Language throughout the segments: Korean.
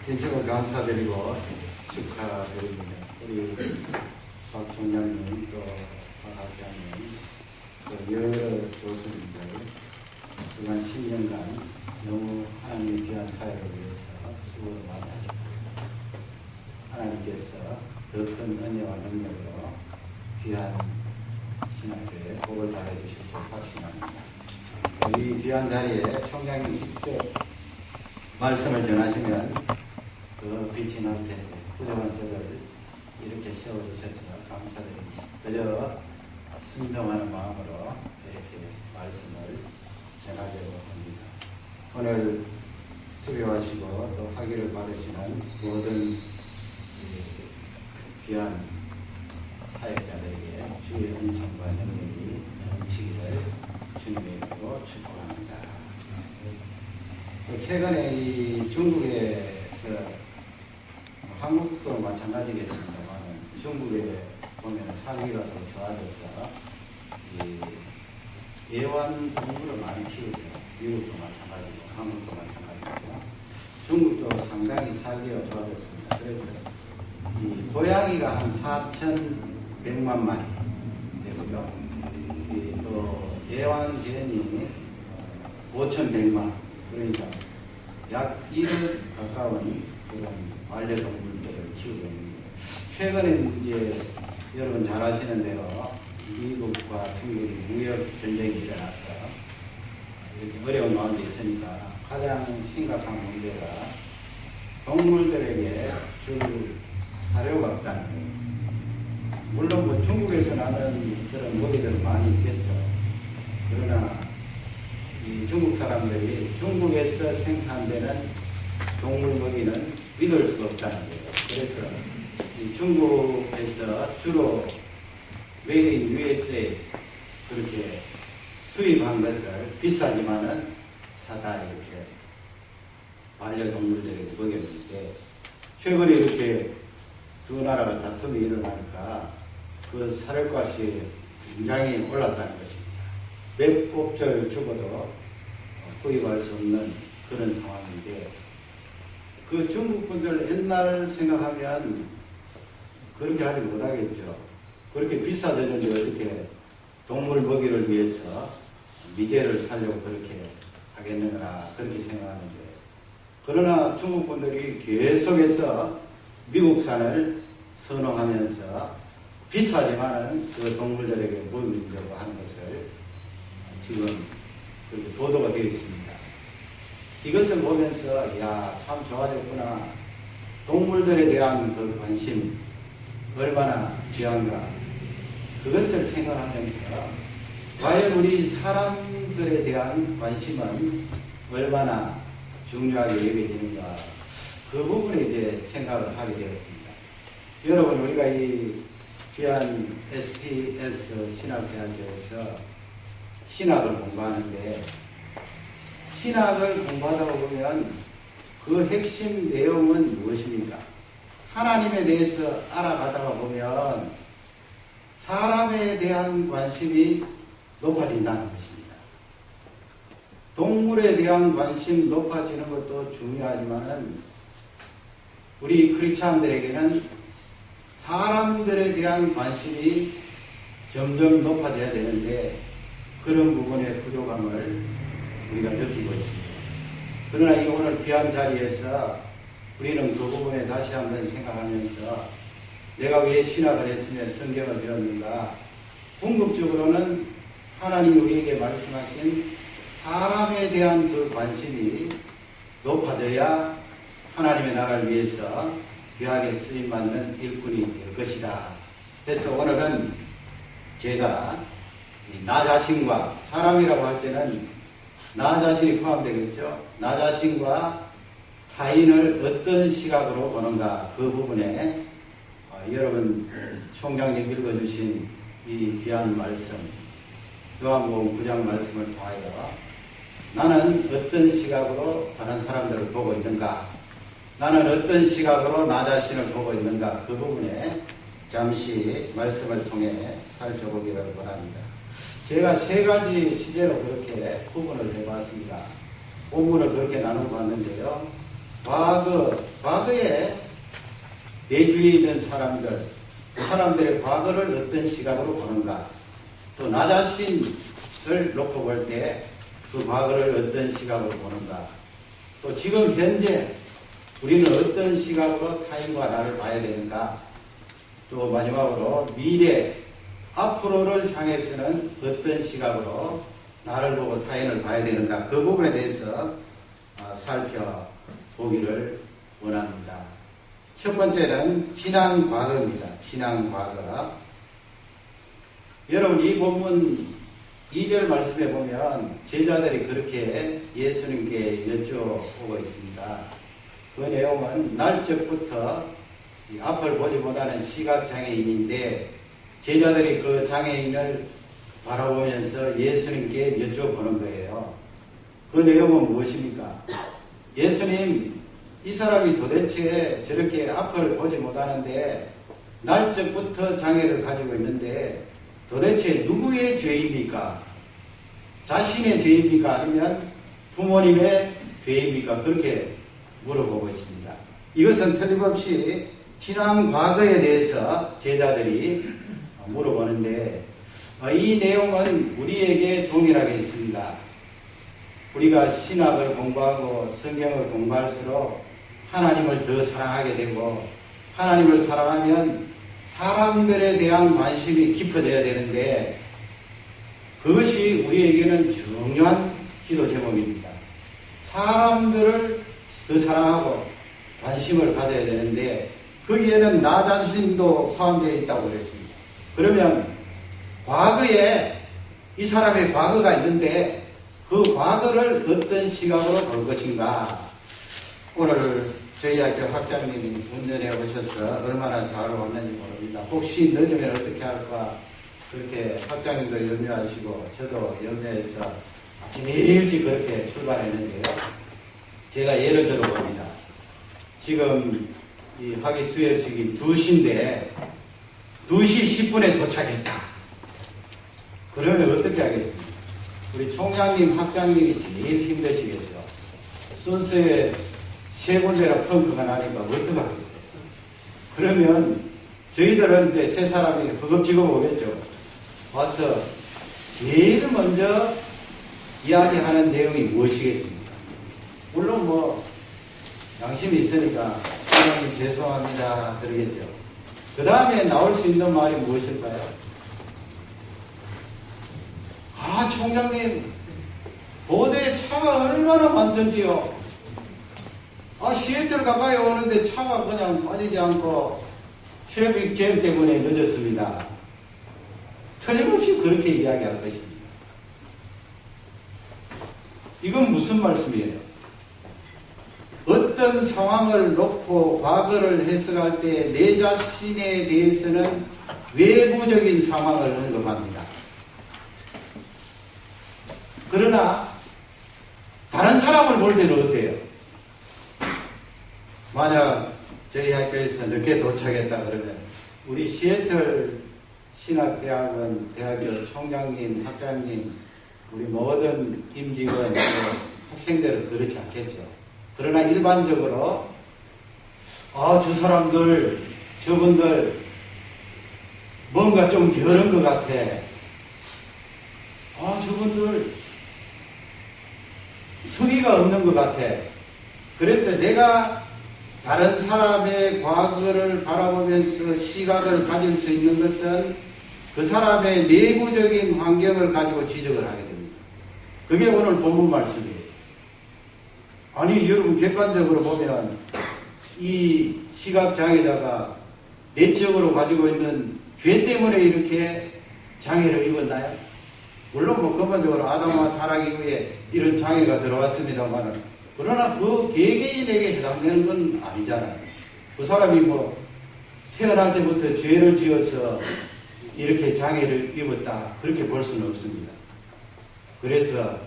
진심으로 감사드리고 축하드립니다. 우리 박 총장님 또 박 학장님 또 여러 교수님들 그간 10년간 너무 하나님의 귀한 사역을 위해서 수고를 많이 하셨고 하나님께서 더 큰 은혜와 능력으로 귀한 신학교에 복을 다해 주실 줄 확신합니다. 이 귀한 자리에 총장님 직접 말씀을 전하시면 그 빛이 날 텐데 부족한 저를 이렇게 세워주셔서 감사드립니다. 그저 순종하는 마음으로 이렇게 말씀을 전하려고 합니다. 오늘 수료하시고 또 학위를 받으시는 모든 귀한 사역자들에게 주의 은총과 능력이 넘치기를 주님의 이름으로 축복합니다. 최근에 이 중국에서 한국도 마찬가지겠습니다만 중국에 보면 살기가 더 좋아져서 이 애완 동물을 많이 키우죠. 미국도 마찬가지고 한국도 마찬가지고 중국도 상당히 살기가 좋아졌습니다. 그래서 이 고양이가 한 4,100만 마리 되고요. 또 애완견이 5,100만 그러니까 약 1억 가까운 그런 반려동물들을 키우고 있습니다. 최근에 이제 여러분 잘 아시는 대로 미국과 중국이 무역 전쟁이 일어나서 이렇게 어려운 가운데 있으니까 가장 심각한 문제가 동물들에게 줄 사료가 없다는 거예요. 물론 뭐 중국에서 나는 그런 먹이들은 많이 있겠죠. 그러나 이 중국 사람들이 중국에서 생산되는 동물 먹이는 믿을 수가 없다는 거예요. 그래서 이 중국에서 주로 메이드 인 USA 그렇게 수입한 것을 비싸지만은 사다 이렇게 반려동물들에게 먹였는데 최근에 이렇게 두 나라가 다툼이 일어나니까 그 사료값이 굉장히 올랐다는 것입니다. 몇 곱절 주고도 구입할 수 없는 그런 상황인데 그 중국 분들 옛날 생각하면 그렇게 하지 못하겠죠. 그렇게 비싸졌는데 어떻게 동물 먹이를 위해서 미제를 살려고 그렇게 하겠는가 그렇게 생각하는데 그러나 중국 분들이 계속해서 미국산을 선호하면서 비싸지만은 그 동물들에게 먹이려고 하는 것을 지금 그렇게 보도가 되어 있습니다. 이것을 보면서 야, 참 좋아졌구나. 동물들에 대한 그 관심 얼마나 귀한가 그것을 생각하면서 과연 우리 사람들에 대한 관심은 얼마나 중요하게 여겨지는가 그 부분에 이제 생각을 하게 되었습니다. 여러분 우리가 이 귀한 STS 신학대학교에서 신학을 공부하는데 신학을 공부하다 보면 그 핵심 내용은 무엇입니까? 하나님에 대해서 알아가다가 보면 사람에 대한 관심이 높아진다는 것입니다. 동물에 대한 관심 높아지는 것도 중요하지만은 우리 크리스찬들에게는 사람들에 대한 관심이 점점 높아져야 되는데 그런 부분의 부족함을 우리가 느끼고 있습니다. 그러나 이 오늘 귀한 자리에서 우리는 그 부분에 다시 한번 생각하면서 내가 왜 신학을 했으며 성경을 배웠는가? 궁극적으로는 하나님이 우리에게 말씀하신 사람에 대한 그 관심이 높아져야 하나님의 나라를 위해서 귀하게 쓰임받는 일꾼이 될 것이다. 그래서 오늘은 제가 나 자신과 사람이라고 할 때는 나 자신이 포함되겠죠. 나 자신과 타인을 어떤 시각으로 보는가 그 부분에 여러분 총장님 읽어주신 이 귀한 말씀 요한복음 9장 말씀을 통하여 나는 어떤 시각으로 다른 사람들을 보고 있는가 나는 어떤 시각으로 나 자신을 보고 있는가 그 부분에 잠시 말씀을 통해 살펴보기를 원합니다. 제가 세 가지 시제로 그렇게 구분을 해봤습니다. 본문을 그렇게 나눠봤는데요. 과거, 과거에 내 주위에 있는 사람들, 그 사람들의 과거를 어떤 시각으로 보는가, 또 나 자신을 놓고 볼 때 그 과거를 어떤 시각으로 보는가, 또 지금 현재 우리는 어떤 시각으로 타인과 나를 봐야 되는가, 또 마지막으로 미래, 앞으로를 향해서는 어떤 시각으로 나를 보고 타인을 봐야 되는가, 그 부분에 대해서 살펴보기를 원합니다. 첫 번째는 지난 과거입니다. 지난 과거. 여러분, 이 본문 2절 말씀에 보면 제자들이 그렇게 예수님께 여쭤보고 있습니다. 그 내용은 날적부터 앞을 보지 못하는 시각장애인인데 제자들이 그 장애인을 바라보면서 예수님께 여쭤보는 거예요. 그 내용은 무엇입니까? 예수님, 이 사람이 도대체 저렇게 앞을 보지 못하는데 날적부터 장애를 가지고 있는데 도대체 누구의 죄입니까? 자신의 죄입니까? 아니면 부모님의 죄입니까? 그렇게 물어보고 있습니다. 이것은 틀림없이 지난 과거에 대해서 제자들이 물어보는데 이 내용은 우리에게 동일하게 있습니다. 우리가 신학을 공부하고 성경을 공부할수록 하나님을 더 사랑하게 되고 하나님을 사랑하면 사람들에 대한 관심이 깊어져야 되는데 그것이 우리에게는 중요한 기도 제목입니다. 사람들을 더 사랑하고 관심을 가져야 되는데 거기에는 나 자신도 포함되어 있다고 그랬습니다. 그러면 과거에 이 사람의 과거가 있는데 그 과거를 어떤 시각으로 볼 것인가. 오늘 저희 학교 학장님이 운전해 오셔서 얼마나 잘 왔는지 모릅니다. 혹시 늦으면 어떻게 할까 그렇게 학장님도 염려하시고 저도 염려해서 아침 일찍 그렇게 출발했는데요. 제가 예를 들어봅니다. 지금 이 학위 수여식이 2시인데 2시 10분에 도착했다. 그러면 어떻게 하겠습니까? 우리 총장님, 학장님이 제일 힘드시겠죠. 순서에 3군데나 펑크가 나니까 어떡하겠어요? 그러면 저희들은 이제 세 사람이 허겁지겁 오겠죠. 와서 제일 먼저 이야기하는 내용이 무엇이겠습니까? 물론 뭐 양심이 있으니까 총장님 죄송합니다 그러겠죠. 그 다음에 나올 수 있는 말이 무엇일까요? 아, 총장님, 보대에 차가 얼마나 많던지요. 아, 시애틀 가까이 오는데 차가 그냥 빠지지 않고 트래픽 잼 때문에 늦었습니다. 틀림없이 그렇게 이야기할 것입니다. 이건 무슨 말씀이에요? 어떤 상황을 놓고 과거를 해석할 때 내 자신에 대해서는 외부적인 상황을 언급합니다. 그러나 다른 사람을 볼 때는 어때요? 만약 저희 학교에서 늦게 도착했다 그러면 우리 시애틀 신학대학원 대학교 총장님, 학장님, 우리 모든 임직원, 학생들은 그렇지 않겠죠. 그러나 일반적으로 저 사람들, 저분들 뭔가 좀 게으른 것 같아. 저분들 성의가 없는 것 같아. 그래서 내가 다른 사람의 과거를 바라보면서 시각을 가질 수 있는 것은 그 사람의 내부적인 환경을 가지고 지적을 하게 됩니다. 그게 오늘 본문 말씀이에요. 아니, 여러분 객관적으로 보면 이 시각장애자가 내적으로 가지고 있는 죄 때문에 이렇게 장애를 입었나요? 물론 뭐 근본적으로 아담과 타락 이후에 이런 장애가 들어왔습니다만 그러나 그 개개인에게 해당되는 건 아니잖아요. 그 사람이 뭐 태어날 때부터 죄를 지어서 이렇게 장애를 입었다 그렇게 볼 수는 없습니다. 그래서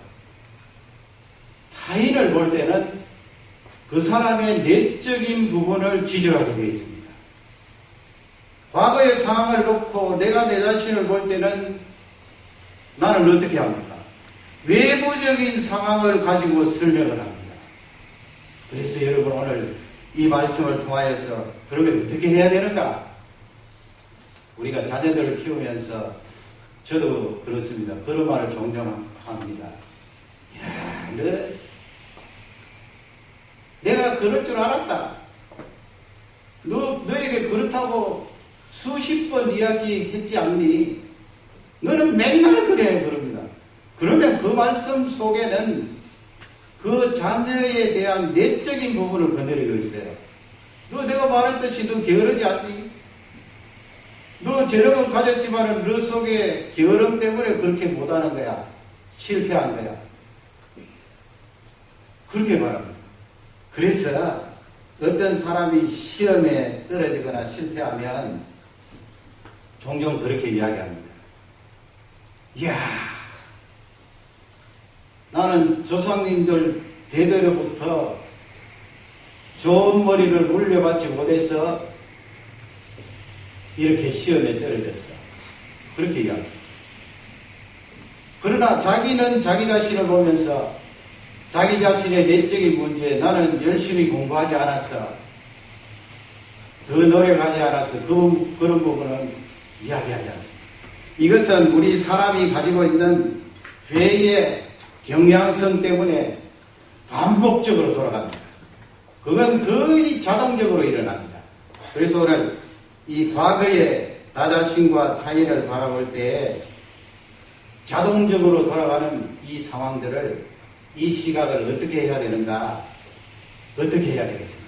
타인을 볼 때는 그 사람의 내적인 부분을 지적하게 되어 있습니다. 과거의 상황을 놓고 내가 내 자신을 볼 때는 나는 어떻게 합니까? 외부적인 상황을 가지고 설명을 합니다. 그래서 여러분 오늘 이 말씀을 통하여서 그러면 어떻게 해야 되는가? 우리가 자녀들을 키우면서 저도 그렇습니다. 그런 말을 종종 합니다. 야, 내가 그럴 줄 알았다. 너에게 그렇다고 수십 번 이야기했지 않니? 너는 맨날 그래, 그럽니다. 그러면 그 말씀 속에는 그 자녀에 대한 내적인 부분을 거느리고 있어요. 너 내가 말했듯이 너 게으르지 않니? 너 재능은 가졌지만 너 속에 게으름 때문에 그렇게 못하는 거야. 실패한 거야. 그렇게 말합니다. 그래서 어떤 사람이 시험에 떨어지거나 실패하면 종종 그렇게 이야기합니다. 이야, 나는 조상님들 대대로부터 좋은 머리를 물려받지 못해서 이렇게 시험에 떨어졌어. 그렇게 이야기합니다. 그러나 자기는 자기 자신을 보면서 자기 자신의 내적인 문제, 나는 열심히 공부하지 않았어, 더 노력하지 않았어, 그런 부분은 이야기하지 않습니다. 이것은 우리 사람이 가지고 있는 죄의 경향성 때문에 반복적으로 돌아갑니다. 그건 거의 자동적으로 일어납니다. 그래서 오늘 이 과거의 나 자신과 타인을 바라볼 때 자동적으로 돌아가는 이 상황들을, 이 시각을 어떻게 해야 되는가? 어떻게 해야 되겠습니까?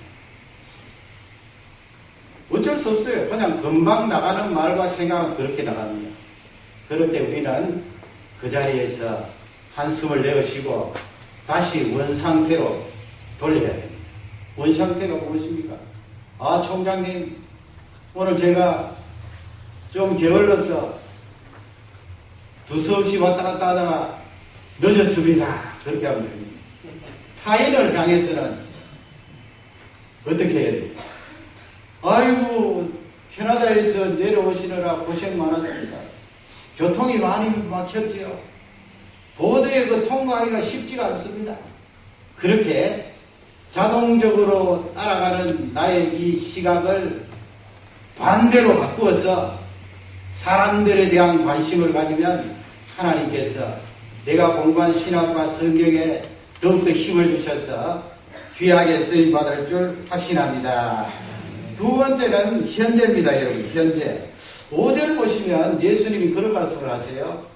어쩔 수 없어요. 그냥 금방 나가는 말과 생각은 그렇게 나갑니다. 그럴 때 우리는 그 자리에서 한숨을 내쉬고 다시 원상태로 돌려야 됩니다. 원상태가 무엇입니까? 아, 총장님, 오늘 제가 좀 게을러서 두서없이 왔다 갔다 하다가 늦었습니다. 그렇게 하면 됩니다. 타인을 향해서는 어떻게 해야 됩니까? 아이고, 캐나다에서 내려오시느라 고생 많았습니다. 교통이 많이 막혔지요. 보도에 그 통과하기가 쉽지가 않습니다. 그렇게 자동적으로 따라가는 나의 이 시각을 반대로 바꾸어서 사람들에 대한 관심을 가지면 하나님께서 내가 공부한 신학과 성경에 더욱더 힘을 주셔서 귀하게 쓰임받을 줄 확신합니다. 두 번째는 현재입니다, 여러분. 현재. 5절 보시면 예수님이 그런 말씀을 하세요.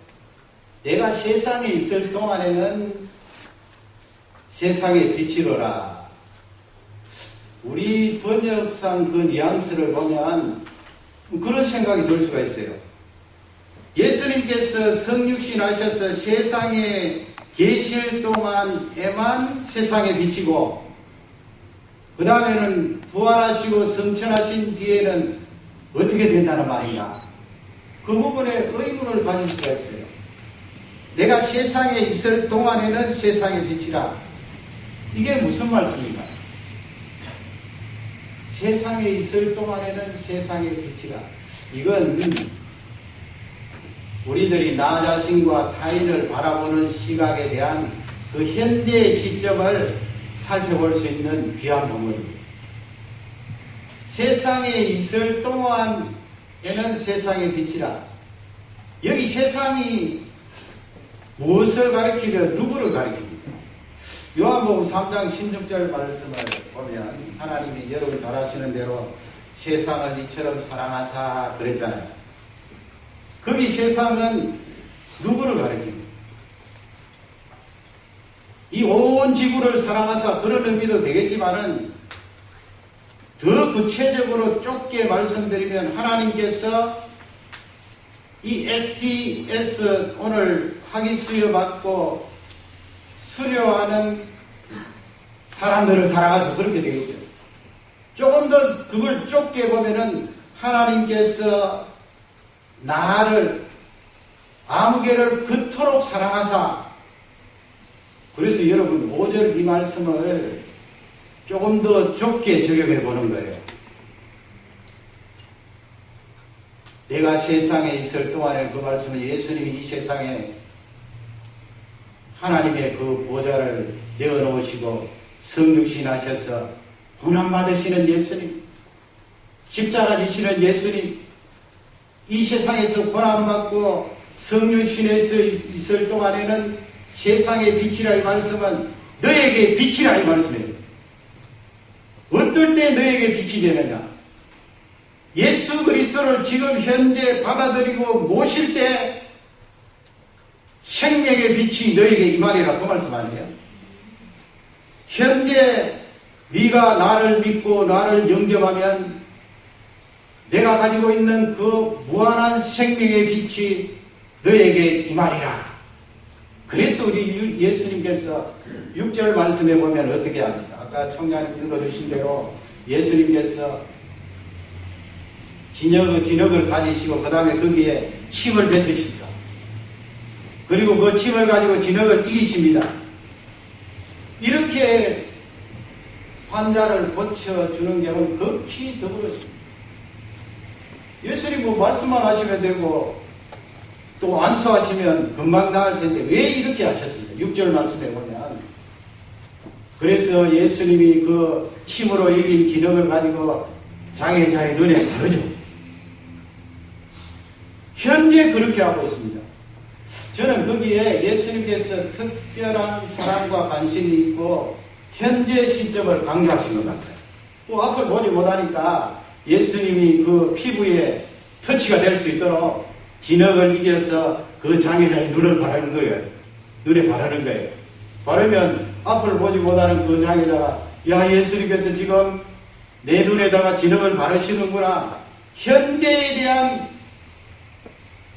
내가 세상에 있을 동안에는 세상의 빛이로라. 우리 번역상 그 뉘앙스를 보면 그런 생각이 들 수가 있어요. 예수님께서 성육신 하셔서 세상에 계실 동안에만 세상에 비치고 그 다음에는 부활하시고 성천하신 뒤에는 어떻게 된다는 말인가? 그 부분에 의문을 가질 수가 있어요. 내가 세상에 있을 동안에는 세상의 빛이라. 이게 무슨 말씀입니까? 세상에 있을 동안에는 세상의 빛이라. 이건 우리들이 나 자신과 타인을 바라보는 시각에 대한 그 현재의 시점을 살펴볼 수 있는 귀한 부분입니다. 세상에 있을 동안에는 세상의 빛이라. 여기 세상이 무엇을 가리키며 누구를 가리킵니까? 요한복음 3장 16절 말씀을 보면 하나님이 여러분 잘 아시는 대로 세상을 이처럼 사랑하사 그랬잖아요. 거기 세상은 누구를 가리킵니까? 이 온 지구를 사랑하사, 그런 의미도 되겠지만은 더 구체적으로 좁게 말씀드리면 하나님께서 이 STS 오늘 학위 수여 받고 수료하는 사람들을 사랑해서 그렇게 되겠죠. 조금 더 그걸 좁게 보면은 하나님께서 나를 아무개를 그토록 사랑하사. 그래서 여러분 5절 이 말씀을 조금 더 좁게 적용해 보는 거예요. 내가 세상에 있을 동안에, 그 말씀은 예수님이 이 세상에 하나님의 그 보좌를 내어놓으시고 성육신 하셔서 고난받으시는 예수님, 십자가 지시는 예수님, 이 세상에서 고난받고 성육신에서 있을 동안에는 세상의 빛이라 이 말씀은 너에게 빛이라 이 말씀이에요. 어떨 때 너에게 빛이 되느냐? 예수 그리스도를 지금 현재 받아들이고 모실 때 생명의 빛이 너에게 임하리라 그 말씀 아니에요? 현재 네가 나를 믿고 나를 영접하면 내가 가지고 있는 그 무한한 생명의 빛이 너에게 임하리라. 그래서 우리 예수님께서 6절 말씀에 보면 어떻게 합니까? 아까 총장님 읽어주신 대로 예수님께서 진흙을 가지시고 그 다음에 거기에 침을 뱉으시죠. 그리고 그 침을 가지고 진흙을 이기십니다. 이렇게 환자를 고쳐주는 경우는 극히 더불었습니다. 예수님 뭐 말씀만 하시면 되고 또 안수하시면 금방 나을 텐데 왜 이렇게 하셨습니까? 6절 말씀에 보면 그래서 예수님이 그 침으로 이긴 진흙을 가지고 장애자의 눈에 바르죠. 현재 그렇게 하고 있습니다. 저는 거기에 예수님께서 특별한 사랑과 관심이 있고 현재 시점을 강조하신 것 같아요. 또 앞을 보지 못하니까 예수님이 그 피부에 터치가 될 수 있도록 진흙을 이겨서 그 장애자의 눈을 바르는 거예요. 눈에 바르는 거예요. 바르면 앞을 보지 못하는 그 장애자가 야 예수님께서 지금 내 눈에다가 진흙을 바르시는구나. 현재에 대한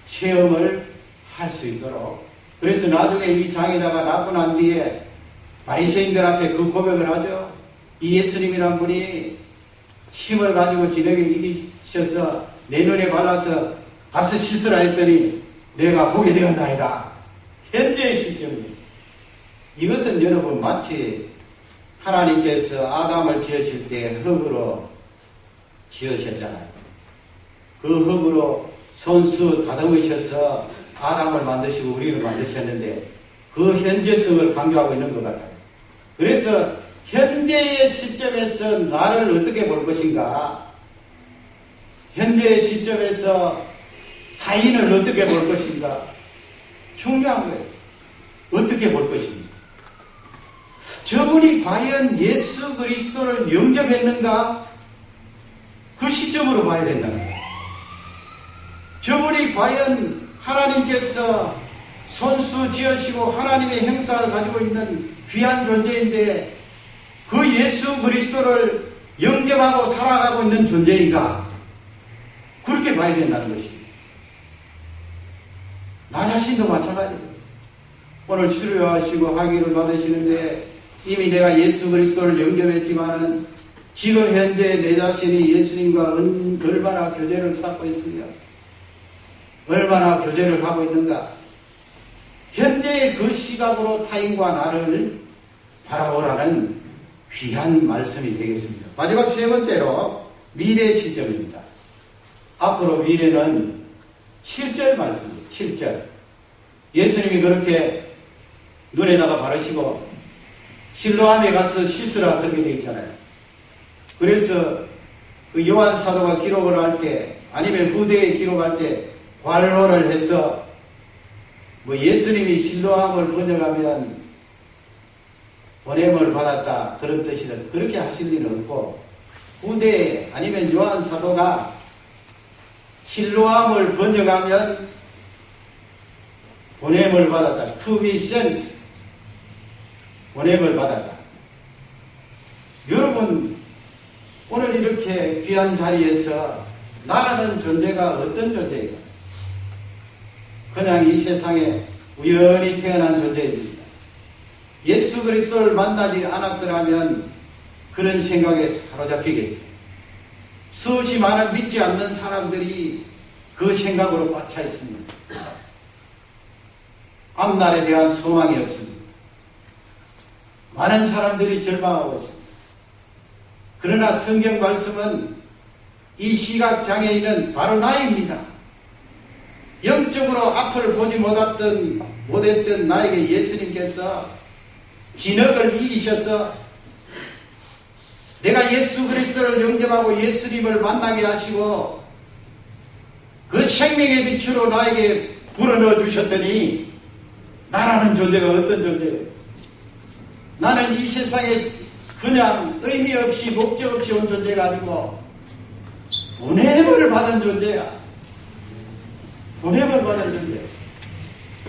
체험을 할 수 있도록. 그래서 나중에 이 장애자가 낫고 난 뒤에 바리새인들 앞에 그 고백을 하죠. 이 예수님이란 분이 침을 가지고 진흙에 이기셔서 내 눈에 발라서 가서 씻으라 했더니 내가 보게 되었나이다. 현재의 시점입니다. 이것은 여러분 마치 하나님께서 아담을 지으실 때 흙으로 지으셨잖아요. 그 흙으로 손수 다듬으셔서 아담을 만드시고 우리를 만드셨는데 그 현재성을 강조하고 있는 것 같아요. 그래서 현재의 시점에서 나를 어떻게 볼 것인가, 현재의 시점에서 타인을 어떻게 볼 것인가 중요한 거예요. 어떻게 볼 것인가. 저분이 과연 예수 그리스도를 영접했는가? 그 시점으로 봐야 된다는 거예요. 저분이 과연 하나님께서 손수 지으시고 하나님의 형상을 가지고 있는 귀한 존재인데 그 예수 그리스도를 영접하고 살아가고 있는 존재인가? 그렇게 봐야 된다는 것입니다. 나 자신도 마찬가지죠. 오늘 수료하시고 학위를 받으시는데 이미 내가 예수 그리스도를 영접했지만은 지금 현재 내 자신이 예수님과 얼마나 교제를 쌓고 있으며 얼마나 교제를 하고 있는가. 현재의 그 시각으로 타인과 나를 바라보라는 귀한 말씀이 되겠습니다. 마지막 세 번째로 미래 시점입니다. 앞으로 미래는 7절 말씀입니다. 7절. 예수님이 그렇게 눈에다가 바르시고 실로암에 가서 씻으라 그렇게 되어 있잖아요. 그래서 그 요한 사도가 기록을 할 때 아니면 후대에 기록할 때 관로를 해서 뭐 예수님이 실로암을 번역하면 보냄을 받았다 그런 뜻이다. 그렇게 하실 일은 없고 후대에 아니면 요한 사도가 실로암을 번역하면 보냄을 받았다. To be sent. 보냄을 받았다. 여러분 오늘 이렇게 귀한 자리에서 나라는 존재가 어떤 존재인가? 그냥 이 세상에 우연히 태어난 존재입니다. 예수 그리스도를 만나지 않았더라면 그런 생각에 사로잡히겠죠. 수없이 많은 믿지 않는 사람들이 그 생각으로 꽉 차 있습니다. 앞날에 대한 소망이 없습니다. 많은 사람들이 절망하고 있습니다. 그러나 성경 말씀은 이 시각장애인은 바로 나입니다. 영적으로 앞을 보지 못했던 나에게 예수님께서 진흙을 이기셔서 내가 예수 그리스도를 영접하고 예수님을 만나게 하시고 그 생명의 빛으로 나에게 불어넣어 주셨더니 나라는 존재가 어떤 존재예요? 나는 이 세상에 그냥 의미 없이 목적 없이 온 존재가 아니고 보냄을 받은 존재야. 보냄을 받은 존재.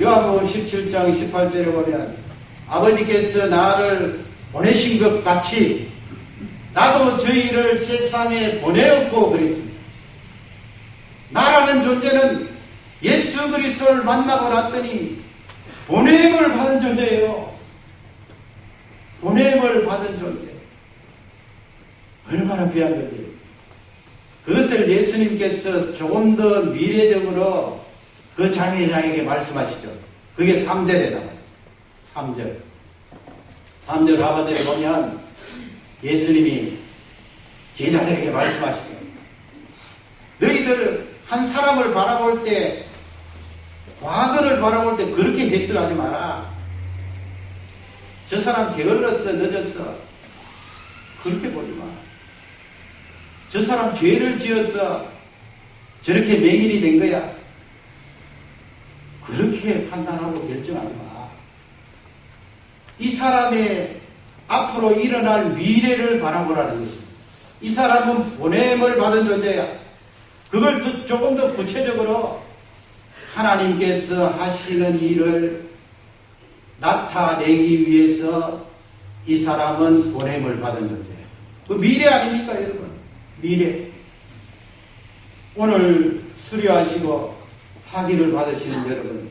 요한복음 17장 18절에 보면 아버지께서 나를 보내신 것 같이 나도 저희를 세상에 보내었고 그랬습니다. 나라는 존재는 예수 그리스도를 만나고 났더니 보냄을 받은 존재예요. 보냄을 받은 존재. 얼마나 귀한 존재예요. 그것을 예수님께서 조금 더 미래적으로 그 장회장에게 말씀하시죠. 그게 3절에 나와있어요. 3절. 3절 하반절에 보면 예수님이 제자들에게 말씀하시죠. 너희들 한 사람을 바라볼 때, 과거를 바라볼 때 그렇게 해석하지 마라. 저 사람 게을렀어, 늦었어. 그렇게 보지 마. 저 사람 죄를 지어서 저렇게 맹인이 된 거야. 그렇게 판단하고 결정하지 마. 이 사람의 앞으로 일어날 미래를 바라보라는 것입니다. 이 사람은 보냄을 받은 존재야. 그걸 조금 더 구체적으로 하나님께서 하시는 일을 나타내기 위해서 이 사람은 보냄을 받은 존재예요. 그 미래 아닙니까, 여러분? 미래. 오늘 수료하시고 학위를 받으시는 여러분,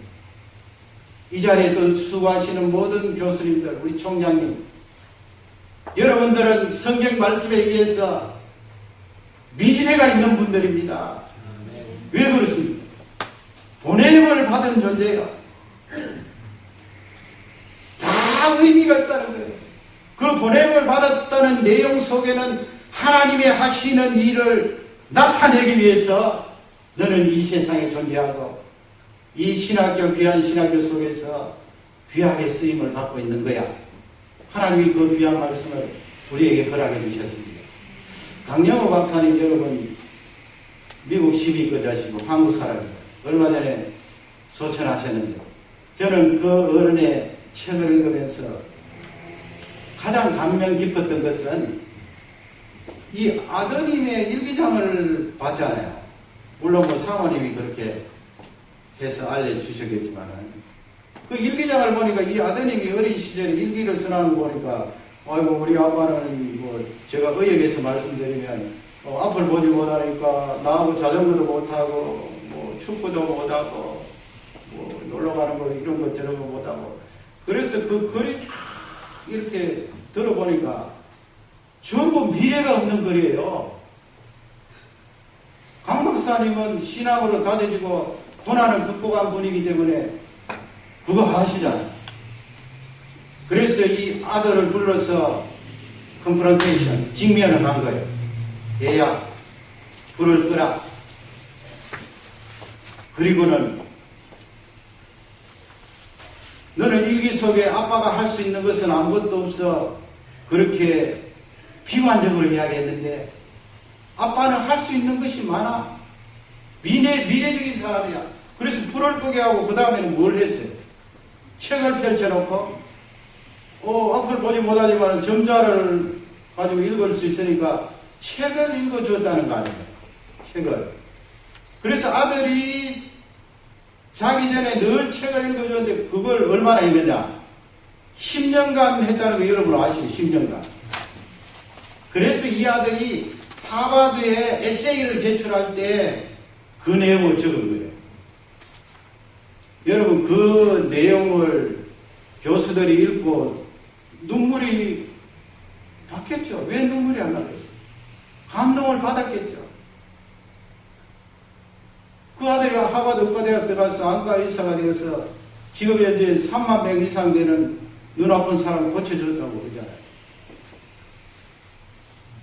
이 자리에 또 수고하시는 모든 교수님들, 우리 총장님, 여러분들은 성경 말씀에 의해서 미래가 있는 분들입니다. 왜 그렇습니까? 보냄을 받은 존재예요. 다 의미가 있다는 거예요. 그 보냄을 받았다는 내용 속에는 하나님의 하시는 일을 나타내기 위해서 너는 이 세상에 존재하고 이 신학교, 귀한 신학교 속에서 귀하게 쓰임을 받고 있는 거야. 하나님이 그 귀한 말씀을 우리에게 허락해 주셨습니다. 강영호 박사님, 여러분 미국 시민권자시고 한국 사람이죠. 얼마 전에 소천하셨는데 저는 그 어른의 책을 읽으면서 가장 감명 깊었던 것은 이 아드님의 일기장을 봤잖아요. 물론 뭐 사모님이 그렇게 해서 알려주셨겠지만 그 일기장을 보니까 이 아드님이 어린 시절에 일기를 써놓은 거 보니까 아이고 우리 아빠는 뭐 제가 의역에서 말씀드리면 앞을 보지 못하니까 나하고 자전거도 못하고 뭐 축구도 못하고 뭐 놀러가는 거 이런 거 저런 거 못하고 그래서 그 글이 쫙 이렇게 들어보니까 전부 미래가 없는 글이에요. 강 박사님은 신앙으로 다져지고 고난을 극복한 분이기 때문에 그거 아시잖아요. 그래서 이 아들을 불러서 컨프런테이션, 직면을 한 거예요. 얘야, 불을 끄라. 그리고는 너는 일기 속에 아빠가 할 수 있는 것은 아무것도 없어. 그렇게 비관적으로 이야기했는데 아빠는 할 수 있는 것이 많아. 미래적인 사람이야. 그래서 불을 끄게 하고 그 다음에는 뭘 했어요? 책을 펼쳐놓고 앞을 보지 못하지만 점자를 가지고 읽을 수 있으니까 책을 읽어주었다는 거 아니에요. 책을. 그래서 아들이 자기 전에 늘 책을 읽어줬는데 그걸 얼마나 읽느냐? 10년간 했다는 거 여러분 아시죠? 10년간. 그래서 이 아들이 하버드에 에세이를 제출할 때 그 내용을 적은 거예요. 여러분 그 내용을 교수들이 읽고 눈물이 났겠죠. 왜 눈물이 안 나겠어요? 감동을 받았겠죠. 그 아들이 하버드 의과대학 들어가서 안과 의사가 되어서 지금 현재 3만 명 이상 되는 눈 아픈 사람을 고쳐줬다고 그러잖아요.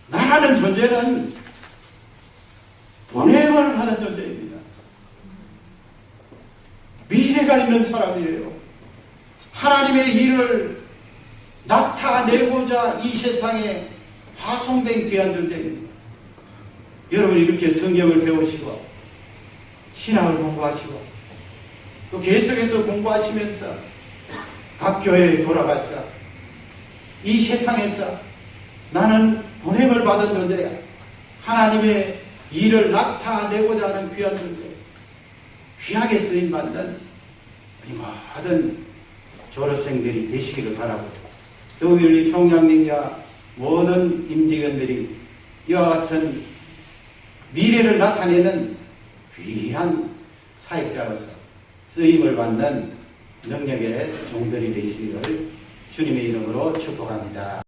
나라는 존재는 보냄을 하는 존재입니다. 미래가 있는 사람이에요. 하나님의 일을 나타내고자 이 세상에 파송된 귀한 존재입니다. 여러분 이렇게 성경을 배우시고 신학을 공부하시고 또 계속해서 공부하시면서 각 교회에 돌아가서 이 세상에서 나는 보냄을 받은 존재야. 하나님의 일을 나타내고자 하는 귀한 존재. 귀하게 쓰임받는 우리 모든 졸업생들이 되시기를 바라고 더욱이 총장님과 모든 임직원들이 이와 같은 미래를 나타내는 귀한 사역자로서 쓰임을 받는 능력의 종들이 되시기를 주님의 이름으로 축복합니다.